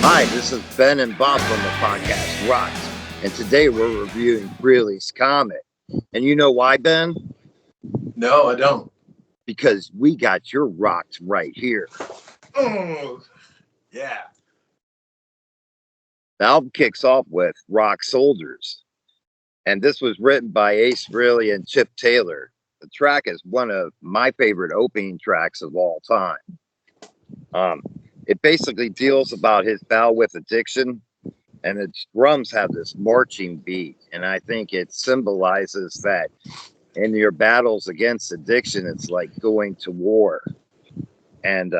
Hi, this is Ben and Bob from the podcast Rocks, and today we're reviewing Frehley's Comet. And you know why, Ben? No, I don't. Because we got your rocks right here. Oh, yeah. The album kicks off with Rock Soldiers, and this was written by Ace Frehley and Chip Taylor. The track is one of my favorite opening tracks of all time. It basically deals about his battle with addiction, and its drums have this marching beat, and I think it symbolizes that in your battles against addiction, it's like going to war. And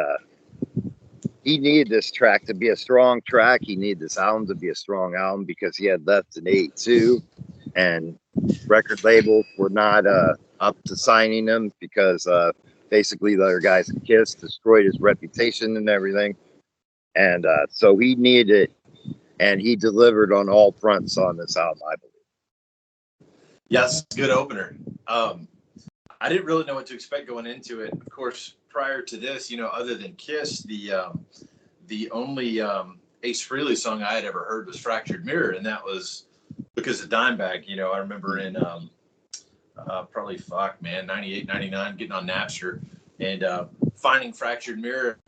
he needed this track to be a strong track. He needed this album to be a strong album because he had left in 82, and record labels were not up to signing him because basically the other guys at Kiss destroyed his reputation and everything. And so he needed it, and he delivered on all fronts on this album, I believe. Yes, good opener. I didn't really know what to expect going into it. Of course, prior to this, other than Kiss, the only Ace Frehley song I had ever heard was Fractured Mirror, and that was because of Dimebag. I remember in probably 98, 99, getting on Napster and finding Fractured Mirror,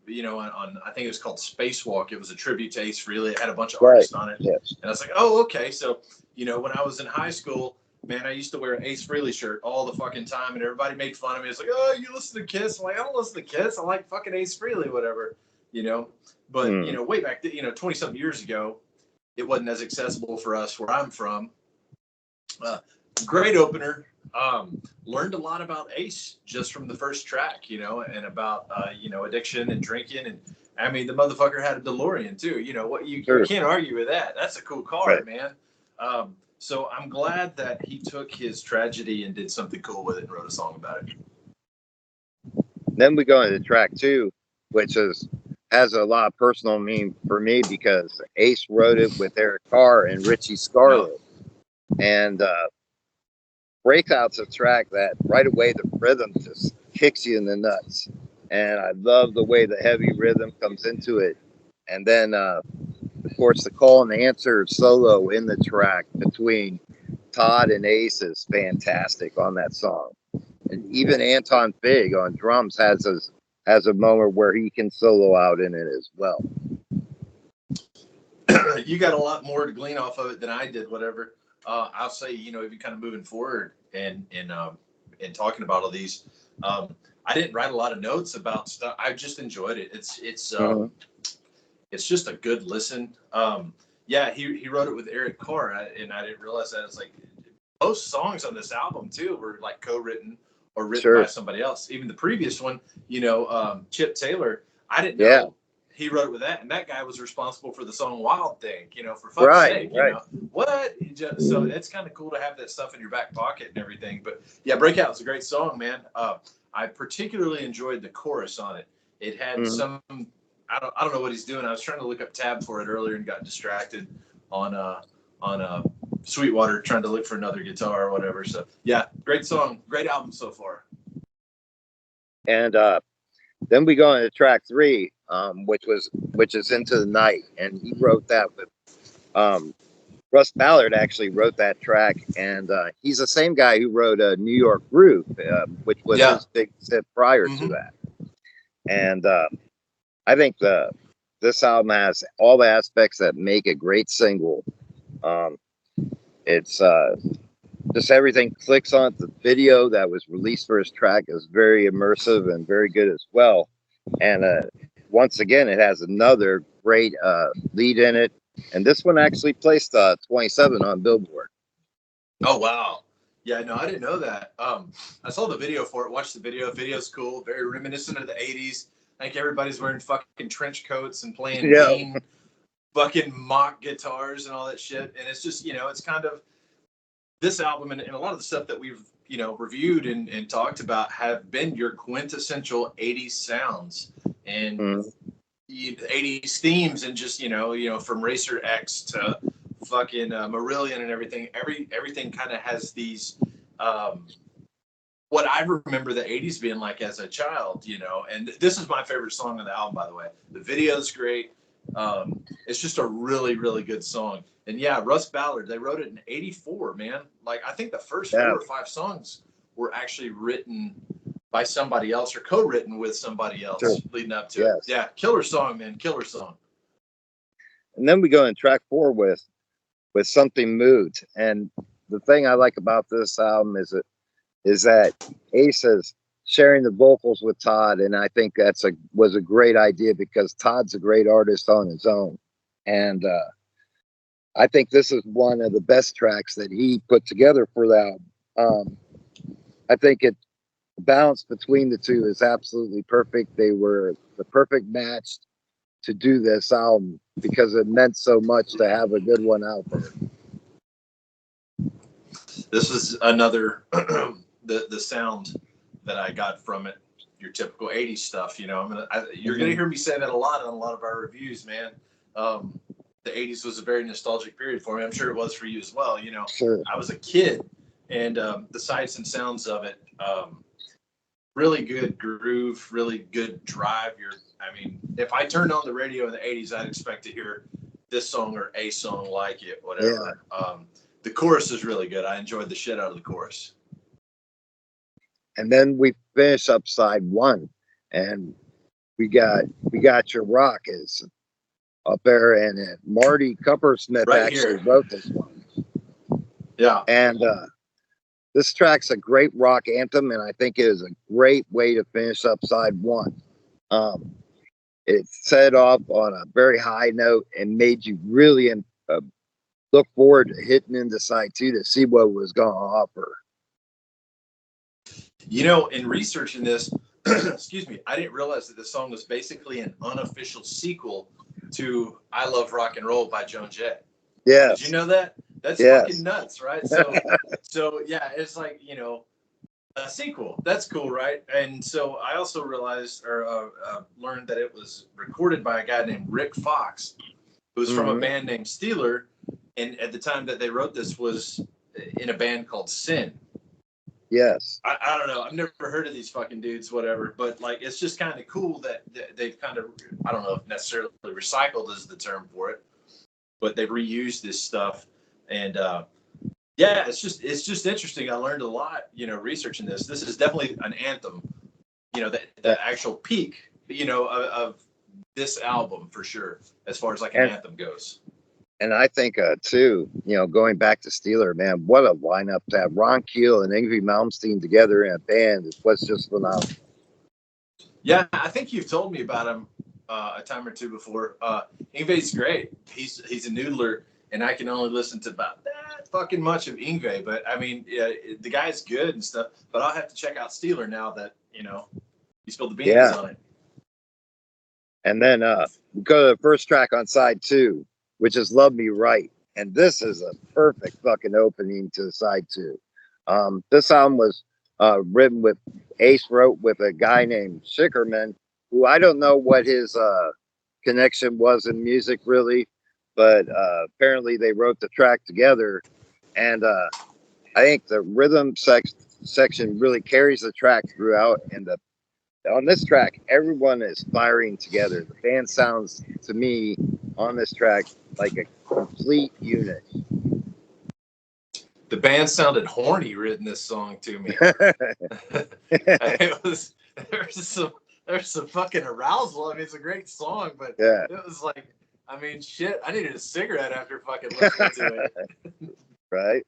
on I think it was called Spacewalk. It was a tribute to Ace Frehley. It had a bunch of artists on it. Yes. And I was like, oh, okay. So, when I was in high school, man, I used to wear an Ace Frehley shirt all the fucking time, and everybody made fun of me. It's like, oh, you listen to Kiss? I'm like, I don't listen to Kiss. I like fucking Ace Frehley, whatever, But, way back, 20-something years ago, it wasn't as accessible for us where I'm from. Great opener. Learned a lot about Ace just from the first track, and about, addiction and drinking. And I mean, the motherfucker had a DeLorean too. You can't argue with that. That's a cool car, right, man. So I'm glad that he took his tragedy and did something cool with it and wrote a song about it. Then we go into track 2, which has a lot of personal meaning for me because Ace wrote it with Eric Carr and Richie Scarlett. And Breakout's a track that right away the rhythm just kicks you in the nuts. And I love the way the heavy rhythm comes into it. And then, of course, the call and answer solo in the track between Todd and Ace is fantastic on that song. And even Anton Fig on drums has a moment where he can solo out in it as well. You got a lot more to glean off of it than I did, whatever. I'll say, even kind of moving forward and talking about all these, I didn't write a lot of notes about stuff. I just enjoyed it. It's just a good listen. He wrote it with Eric Carr, and I didn't realize that. It's like most songs on this album too were like co-written or written by somebody else. Even the previous one, Chip Taylor, I didn't know he wrote it with that, and that guy was responsible for the song Wild Thing, for fuck's sake, what? So it's kind of cool to have that stuff in your back pocket and everything. But yeah, Breakout is a great song, man. I particularly enjoyed the chorus on it. It had some, I don't know what he's doing. I was trying to look up tab for it earlier and got distracted on Sweetwater trying to look for another guitar or whatever. So yeah, great song, great album so far. And then we go into track 3, which is Into the Night, and he wrote that with Russ Ballard actually wrote that track, and he's the same guy who wrote New York Groove, which was his big hit prior to that. And I think this album has all the aspects that make a great single. It's just everything clicks on it. The video that was released for his track is very immersive and very good as well. And once again, it has another great lead in it. And this one actually placed 27 on Billboard. Oh, wow. Yeah, no, I didn't know that. I saw the video for it, watched the video. Video's cool, very reminiscent of the 80s. I think everybody's wearing fucking trench coats and playing mean fucking mock guitars and all that shit. And it's just, it's kind of this album and a lot of the stuff that we've, reviewed and talked about have been your quintessential 80s sounds and 80s themes and just, from Racer X to fucking Marillion and everything. Everything kind of has these what I remember the 80s being like as a child, and this is my favorite song on the album, by the way. The video's great. It's just a really, really good song. And yeah, Russ Ballard, they wrote it in '84, man. Like, I think the first 4 or 5 songs were actually written by somebody else or co-written with somebody else leading up to it. Yeah, killer song, man, killer song. And then we go in track 4 with Something Moved. And the thing I like about this album is that Ace is sharing the vocals with Todd, and I think was a great idea because Todd's a great artist on his own. And I think this is one of the best tracks that he put together for the album. I think the balance between the two is absolutely perfect. They were the perfect match to do this album because it meant so much to have a good one out there. This is another the sound that I got from it. Your typical '80s stuff, you know. You're gonna hear me say that a lot on a lot of our reviews, man. The '80s was a very nostalgic period for me. I'm sure it was for you as well. You know, sure. I was a kid, and the sights and sounds of it, really good groove, really good drive. I mean, if I turned on the radio in the '80s, I'd expect to hear this song or a song like it, whatever. Yeah. The chorus is really good. I enjoyed the shit out of the chorus. And then we finish up side 1, and we got Your Rock is up there, and Marty Cuppersmith actually wrote this one. Yeah. And this track's a great rock anthem, and I think it is a great way to finish up side 1. It set off on a very high note and made you really look forward to hitting into side 2 to see what was going to offer. You know, in researching this, excuse me, I didn't realize that this song was basically an unofficial sequel to I Love Rock and Roll by Joan Jett. Yeah. Did you know that? That's fucking nuts, right? So yeah, it's like, you know, a sequel. That's cool, right? And so I also realized or learned that it was recorded by a guy named Rick Fox, who was from a band named Steeler, and at the time that they wrote this was in a band called Sin. Yes. I don't know. I've never heard of these fucking dudes, whatever. But like, it's just kind of cool that they've kind of, I don't know if necessarily recycled is the term for it, but they've reused this stuff. And yeah, it's just interesting. I learned a lot, you know, researching this. This is definitely an anthem, you know, the actual peak, you know, of this album for sure, as far as like an anthem goes. And I think, too, you know, going back to Steeler, man, what a lineup to have Ron Keel and Yngwie Malmsteen together in a band was just phenomenal. Yeah, I think you've told me about him a time or two before. Yngwie's great. He's a noodler, and I can only listen to about that fucking much of Yngwie. But I mean, yeah, the guy's good and stuff. But I'll have to check out Steeler now that, you know, you spilled the beans on it. And then we go to the first track on side 2, which is Love Me Right. And this is a perfect fucking opening to side 2. This album was written with Ace wrote with a guy named Schickerman, who I don't know what his connection was in music really, but apparently they wrote the track together. And I think the rhythm section really carries the track throughout. And on this track, everyone is firing together. The band sounds to me on this track like a complete unit. The band sounded horny written this song to me. There's some fucking arousal. I mean, it's a great song, but it was like, I mean, shit, I needed a cigarette after fucking listening to it. Right.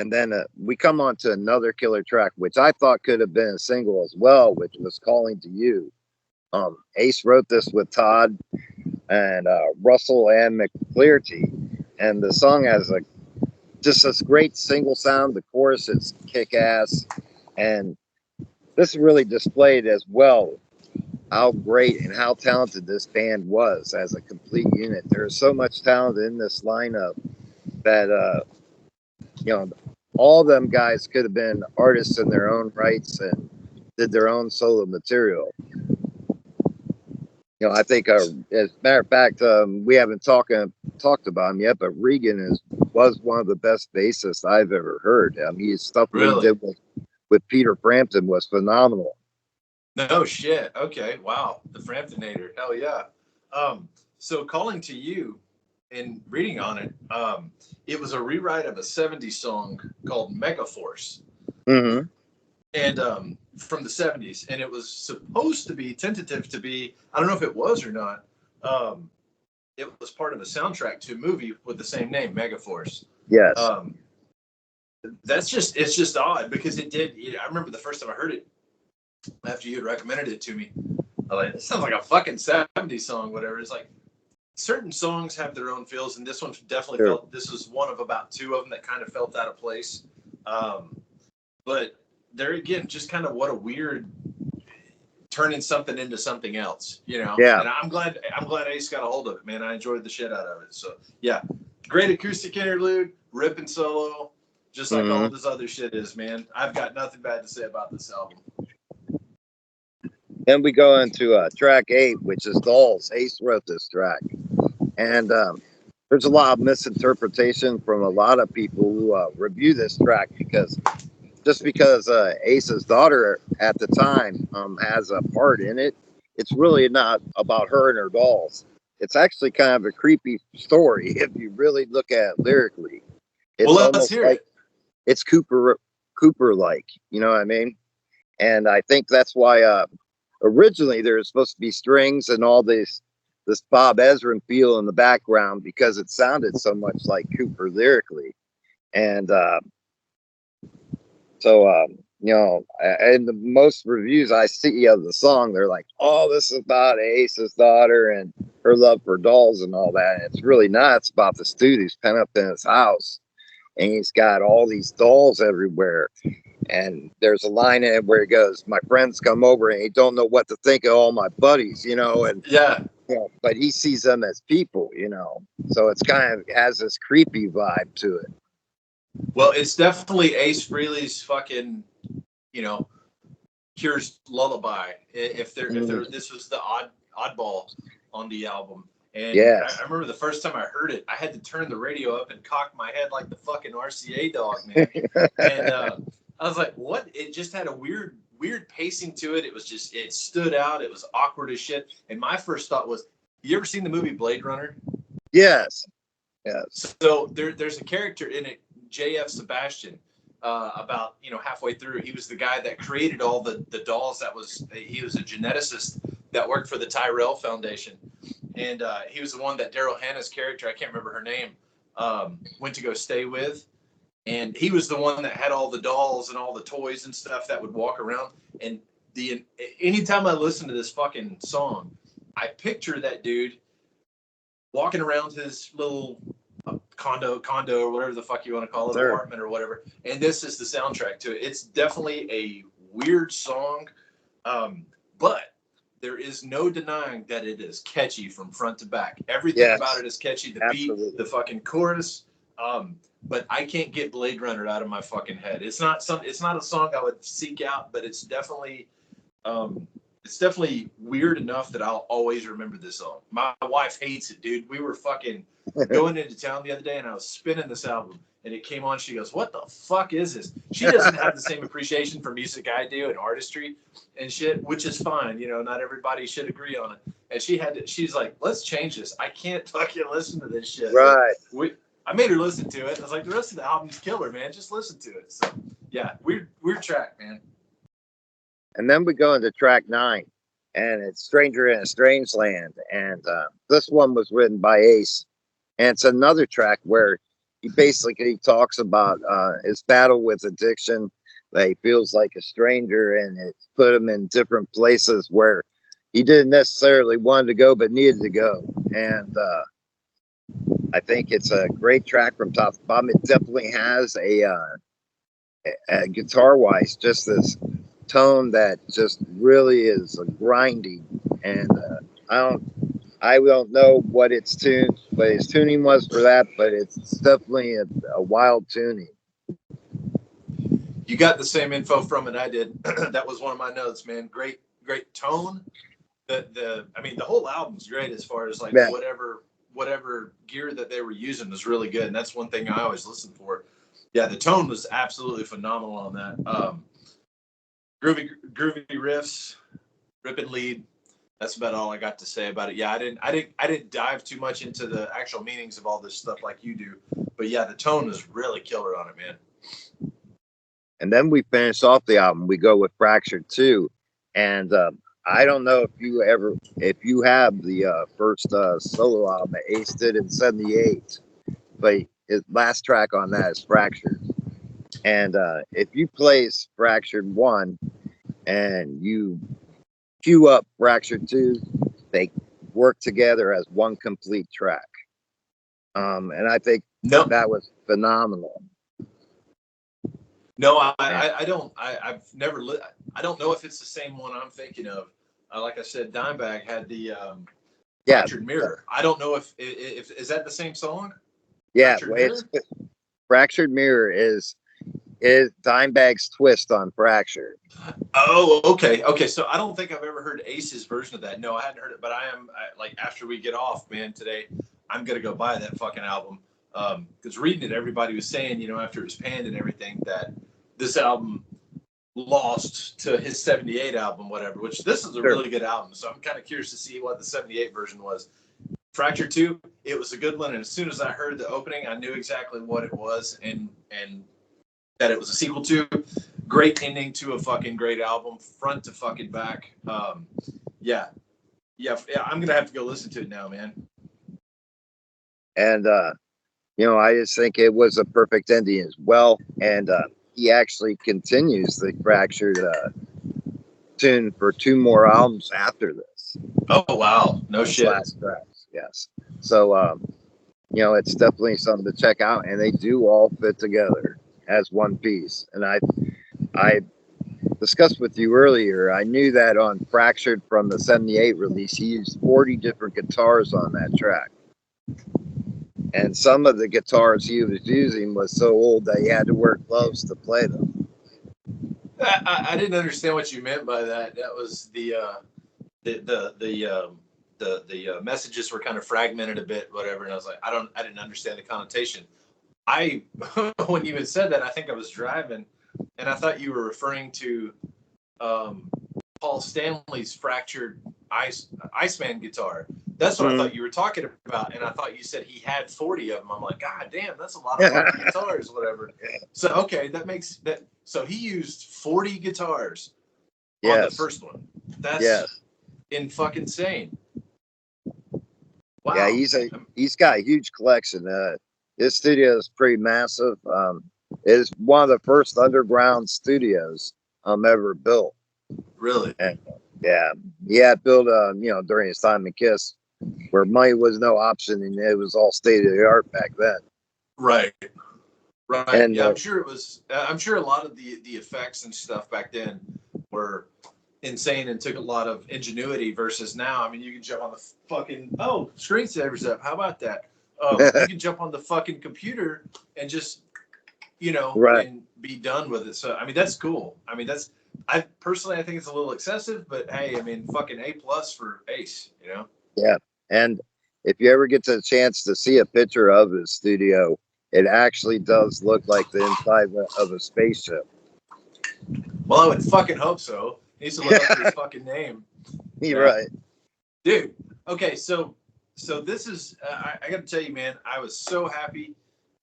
And then we come on to another killer track, which I thought could have been a single as well, which was Calling to You. Ace wrote this with Todd and Russell and McClearty. And the song has just this great single sound. The chorus is kick-ass. And this really displayed as well how great and how talented this band was as a complete unit. There's so much talent in this lineup that, you know, all them guys could have been artists in their own rights and did their own solo material. You know, I think, as a matter of fact, we haven't talked about him yet, but Regan was one of the best bassists I've ever heard. I mean, his stuff he did with Peter Frampton was phenomenal. No shit. Okay. Wow. The Framptonator. Hell yeah. So calling to you and reading on it, it was a rewrite of a 70s song called Megaforce. Mm-hmm. And from the 70s. And it was supposed to be tentative to be, I don't know if it was or not. It was part of a soundtrack to a movie with the same name, Megaforce. Yes. Um, it's just odd because it did. I remember the first time I heard it after you had recommended it to me. I was like, this sounds like a fucking 70s song, whatever. It's like certain songs have their own feels, and this one definitely Sure. felt. This was one of about two of them that kind of felt out of place. But there again, just kind of what a weird turning something into something else, you know. Yeah. And I'm glad Ace got a hold of it, man. I enjoyed the shit out of it. So yeah, great acoustic interlude, ripping solo, just like all of his other shit is, man. I've got nothing bad to say about this album. Then we go into track 8, which is Dolls. Ace wrote this track, and there's a lot of misinterpretation from a lot of people who review this track because Ace's daughter at the time has a part in it, it's really not about her and her dolls. It's actually kind of a creepy story if you really look at it lyrically. It's Well, let's almost hear like it. it's Cooper like, you know what I mean? And I think that's why originally there was supposed to be strings and all this Bob Ezrin feel in the background because it sounded so much like Cooper lyrically. And you know, and the most reviews I see of the song, they're like, "Oh, this is about Ace's daughter and her love for dolls and all that." And it's really not. It's about this dude who's pent up in his house, and he's got all these dolls everywhere. And there's a line in it where he goes, "My friends come over and he don't know what to think of all my buddies," you know, and Yeah. you know, but he sees them as people, you know. So it's kind of has this creepy vibe to it. Well, it's definitely Ace Frehley's fucking, you know, Cure's lullaby. If there, this was the oddball on the album. And Yes. I remember the first time I heard it, I had to turn the radio up and cock my head like the fucking RCA dog, man. And I was like, what? It just had a weird pacing to it. It was just, it stood out. It was awkward as shit. And my first thought was, you ever seen the movie Blade Runner? Yes. Yes. So there's a character in it, J.F. Sebastian. About halfway through, he was the guy that created all the dolls. He was a geneticist that worked for the Tyrell Foundation, and he was the one that Daryl Hannah's character, I can't remember her name, went to go stay with, and he was the one that had all the dolls and all the toys and stuff that would walk around. And anytime I listen to this fucking song, I picture that dude walking around his little condo or whatever the fuck you want to call it, apartment or whatever. And this is the soundtrack to it. It's definitely a weird song, but there is no denying that it is catchy from front to back. Everything about it is catchy. The beat, the fucking chorus. But I can't get Blade Runner out of my fucking head. It's not a song I would seek out, but it's definitely weird enough that I'll always remember this song. My wife hates it, dude. We were fucking going into town the other day and I was spinning this album and it came on. She goes, "What the fuck is this?" She doesn't have the same appreciation for music I do and artistry and shit, which is fine. You know, not everybody should agree on it. And she's like, "Let's change this. I can't fucking listen to this shit." Right. I made her listen to it. I was like, the rest of the album's killer, man. Just listen to it. So yeah, weird track, man. And then we go into track 9, and it's Stranger in a Strange Land. And this one was written by Ace. And it's another track where he basically talks about his battle with addiction. That he feels like a stranger, and it's put him in different places where he didn't necessarily want to go, but needed to go. And I think it's a great track from top to bottom. It definitely has a guitar-wise, just this tone that just really is grinding, and I don't know what its tuning was for that, but it's definitely a wild tuning. You got the same info from it I did. That was one of my notes, man. Great tone. The whole album's great as far as like whatever gear that they were using was really good, and that's one thing I always listen for. Yeah, the tone was absolutely phenomenal on that. Groovy riffs, ripping lead. That's about all I got to say about it. Yeah, I didn't dive too much into the actual meanings of all this stuff like you do. But yeah, the tone was really killer on it, man. And then we finish off the album. We go with Fractured 2. And I don't know if you have the first solo album that Ace did in 78, but his last track on that is Fractured. And if you place Fractured 1 and you cue up Fractured 2, they work together as one complete track. And I think that was phenomenal. No, I don't. I've never. I don't know if it's the same one I'm thinking of. Like I said, Dimebag had the Fractured Mirror. I don't know if is that the same song? Yeah, Fractured Mirror is Dimebag's twist on Fractured. Oh, okay. So I don't think I've ever heard Ace's version of that. No, I hadn't heard it, but like after we get off, man, today, I'm gonna go buy that fucking album. Because reading it, everybody was saying, you know, after it was panned and everything, that this album lost to his 78 album, whatever, which this is a really good album. So I'm kind of curious to see what the 78 version was. Fracture 2, it was a good one. And as soon as I heard the opening, I knew exactly what it was and that it was a sequel to. Great ending to a fucking great album, front to fucking back. Yeah, I'm going to have to go listen to it now, man. And, you know, I just think it was a perfect ending as well. And he actually continues the Fractured tune for 2 more albums after this. Oh, wow. No shit. Last tracks, yes. So, you know, it's definitely something to check out. And they do all fit together as one piece. And I discussed with you earlier, I knew that on Fractured from the 78 release, he used 40 different guitars on that track. And some of the guitars he was using was so old that he had to wear gloves to play them. I didn't understand what you meant by that. That was the messages were kind of fragmented a bit, whatever. And I was like, I didn't understand the connotation. When you had said that, I think I was driving, and I thought you were referring to Paul Stanley's Fractured Iceman guitar. That's what I thought you were talking about, and I thought you said he had 40 of them. I'm like, God damn, that's a lot of fucking guitars, whatever. So okay, that makes that. So he used 40 guitars on the first one. That's in fucking insane. Wow. Yeah, he's got a huge collection. His studio is pretty massive. It is one of the first underground studios ever built. Really? And yeah, he had built you know, during his time in Kiss, where money was no option and it was all state of the art back then. Right. And yeah, I'm sure it was. I'm sure a lot of the effects and stuff back then were insane and took a lot of ingenuity versus now. I mean, you can jump on the fucking screensavers up. How about that? You can jump on the fucking computer and just, you know, and be done with it. So I mean, that's cool. I mean, I personally think it's a little excessive, but hey, I mean, fucking A+ for Ace, you know? Yeah. And if you ever get the chance to see a picture of his studio, it actually does look like the inside of a spaceship. Well, I would fucking hope so. He needs to look up his fucking name. You're right. Dude, okay, so this is, I got to tell you, man, I was so happy.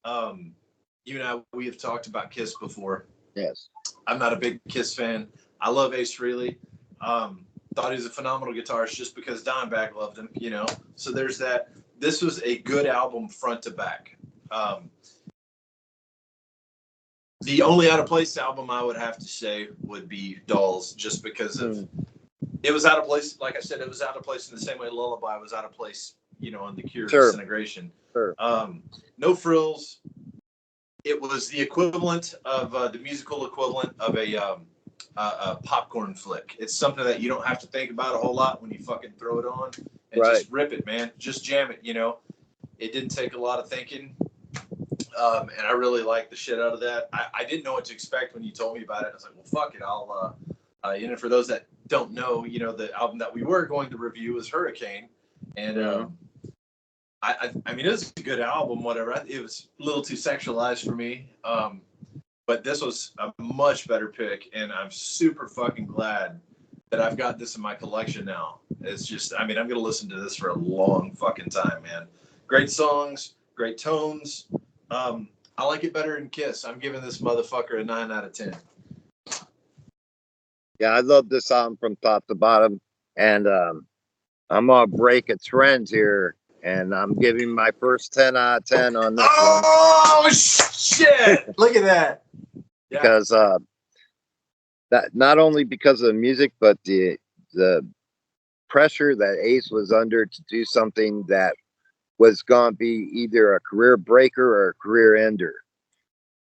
You and I, we have talked about Kiss before. Yes. I'm not a big Kiss fan. I love Ace Frehley. Thought he was a phenomenal guitarist just because Dimebag loved him, you know. So there's that. This was a good album front to back. The only out of place album I would have to say would be Dolls, just because of it was out of place. Like I said, it was out of place in the same way Lullaby was out of place, you know, on the Cure Disintegration. Sure. No Frills. It was the equivalent of the musical equivalent of a popcorn flick. It's something that you don't have to think about a whole lot when you fucking throw it on and just rip it, man. Just jam it, you know. It didn't take a lot of thinking. And I really liked the shit out of that. I didn't know what to expect when you told me about it. I was like, well, fuck it. I'll, you know, for those that don't know, you know, the album that we were going to review was Hurricane. And I mean, it was a good album, whatever. It was a little too sexualized for me. But this was a much better pick. And I'm super fucking glad that I've got this in my collection now. It's just, I mean, I'm going to listen to this for a long fucking time, man. Great songs, great tones. I like it better than Kiss. I'm giving this motherfucker a 9 out of 10. Yeah, I love this album from top to bottom. And I'm going to break a trend here. And I'm giving my first 10 out of 10 on this one. Oh, shit. Look at that. Yeah. Because that not only because of the music, but the pressure that Ace was under to do something that was going to be either a career breaker or a career ender.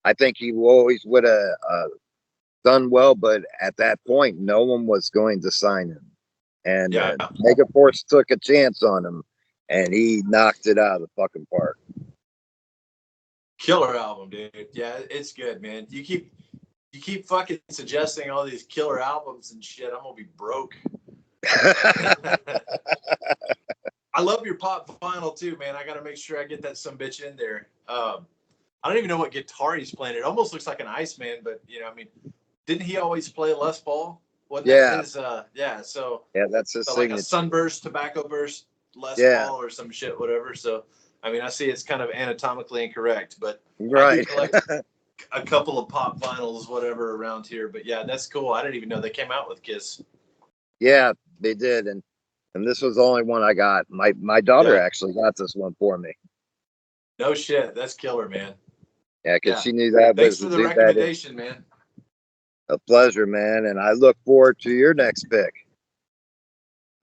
I think he always would have done well, but at that point, no one was going to sign him. And Megaforce took a chance on him, and he knocked it out of the fucking park. Killer album, dude. Yeah, it's good, man. You keep fucking suggesting all these killer albums and shit. I'm gonna be broke. I love your pop vinyl too, man. I gotta make sure I get that some bitch in there. I don't even know what guitar he's playing. It almost looks like an Iceman, but you know, I mean, didn't he always play Les Paul? Wasn't that his, so that's his like a sunburst, tobacco burst, Les Paul or some shit, whatever. So I mean, I see it's kind of anatomically incorrect, but I do collect a couple of pop vinyls, whatever, around here. But yeah, that's cool. I didn't even know they came out with Kiss. Yeah, they did, and this was the only one I got. My daughter actually got this one for me. No shit, that's killer, man. Yeah, because she knew that. Thanks for the recommendation, man. A pleasure, man, and I look forward to your next pick.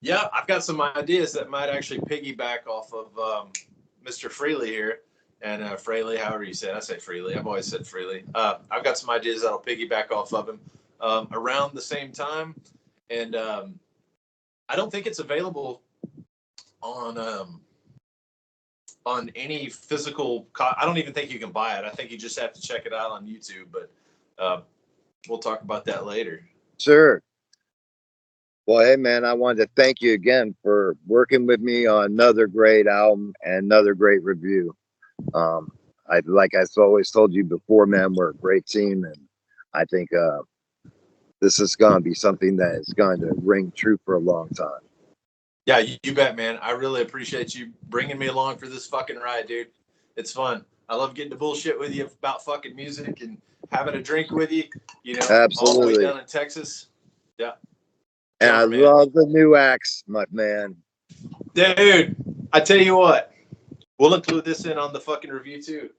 Yeah, I've got some ideas that might actually piggyback off of Mr. Frehley here. And Frehley, however you say it. I say Frehley. I've always said Frehley. I've got some ideas that'll piggyback off of him around the same time. And I don't think it's available on any physical. I don't even think you can buy it. I think you just have to check it out on YouTube. But we'll talk about that later. Sure. Well, hey, man, I wanted to thank you again for working with me on another great album and another great review. Like I've always told you before, man, we're a great team, and I think this is going to be something that is going to ring true for a long time. Yeah, you bet, man. I really appreciate you bringing me along for this fucking ride, dude. It's fun. I love getting to bullshit with you about fucking music and having a drink with you, you know, absolutely. All the way down in Texas. Yeah. And I love the new acts, my man. Dude, I tell you what, we'll include this in on the fucking review too.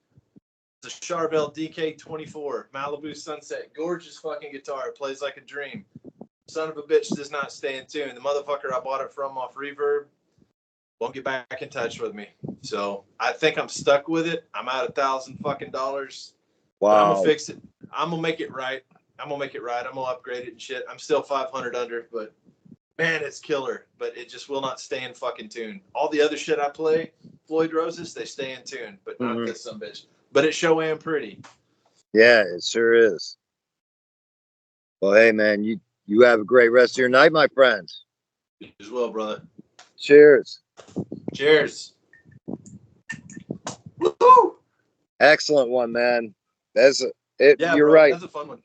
The Charvel DK24 Malibu Sunset. Gorgeous fucking guitar. It plays like a dream. Son of a bitch does not stay in tune. The motherfucker I bought it from off Reverb won't get back in touch with me. So I think I'm stuck with it. I'm out $1,000 fucking dollars. Wow. But I'm gonna fix it. I'm gonna make it right. I'm gonna upgrade it and shit. I'm still 500 under, but man, it's killer. But it just will not stay in fucking tune. All the other shit I play, Floyd Roses, they stay in tune, but not this some bitch. But it's show and pretty. Yeah, it sure is. Well, hey, man, you have a great rest of your night, my friends. You as well, brother. Cheers. Cheers. Woo-hoo! Excellent one, man. You're bro, right. That's a fun one.